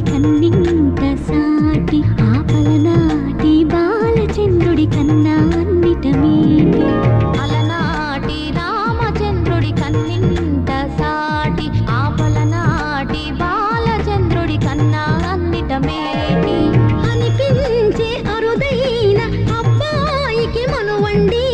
చంద్రుడి కన్నింత సాటి ఆపలనాటి బాలచంద్రుడి కన్నా అన్నిట మేటి అలనాటి రామచంద్రుడి కన్నింత సాటి ఆపలనాటి బాలచంద్రుడి కన్నా అన్నిట మేటి అనిపించే అరుదైన అబ్బాయికి మనువండి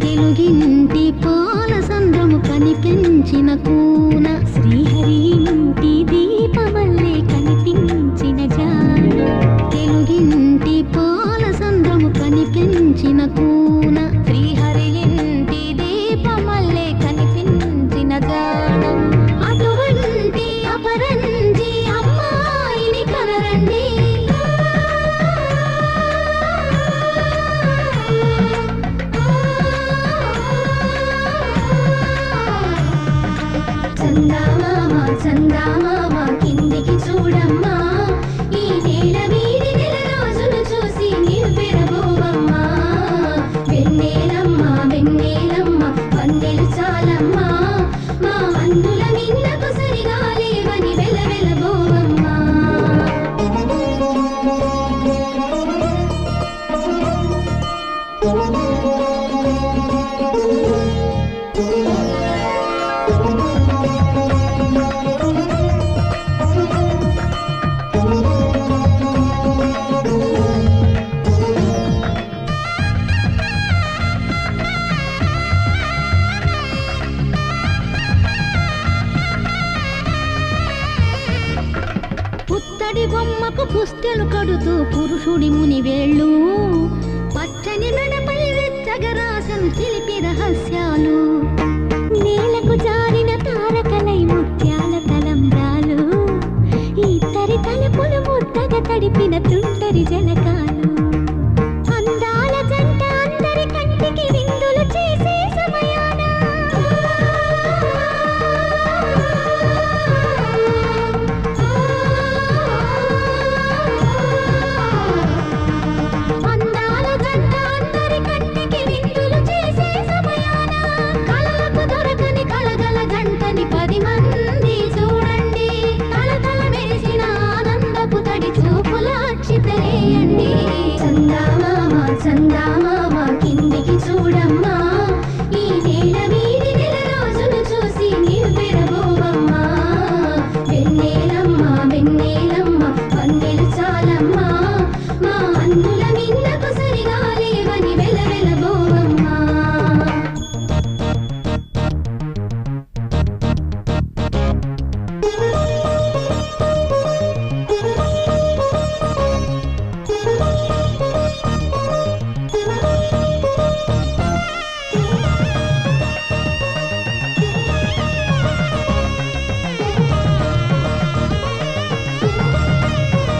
తెలుగింటి పాల సంద్రము కనిపించిన కూన శ్రీహరి ఇంటి దీపమల్లే కనిపించిన జాడ తెలుగింటి పాల సంద్రము కనిపించిన కూన శ్రీహరి ఇంటి దీపమల్లే కనిపించిన జాడ అటువంటి అపరంజి అమ్మాయిని కనరండి చందామామ కిందికి చూడమ్మా ఈ నేల వీడి నెల రోజులు చూసి నీవు పెరబోవమ్మా వెన్నెలమ్మ వెన్నెలమ్మ వందెలు చాలమ్మా మా అందుల మిన్నకు సరిగా లేవని వెలవెలబోవమ్మా పుత్తడి బొమ్మకు పుస్తెలు కడుతూ పురుషుడి ముని వేళ్ళు పచ్చని మెడపై వెచ్చగరాసను చిలిపి రహస్యాలు నేలకు జారిన తారకలై ముత్యాల తలంబ్రాలు ఇద్దరి తలుపులు ముద్దగా తడిపిన తుంటరి జలకాలు అందాల జంట అందరి కంటికి విందులు చేసే సమయాన చందామామ కిందికి చూడమ్మా ఈ నేల వీడి నెల రోజులు చూసి నీవు పెరబోవమ్మా వెన్నెలమ్మ వెన్నెలమ్మ వందెలు చాలమ్మా మా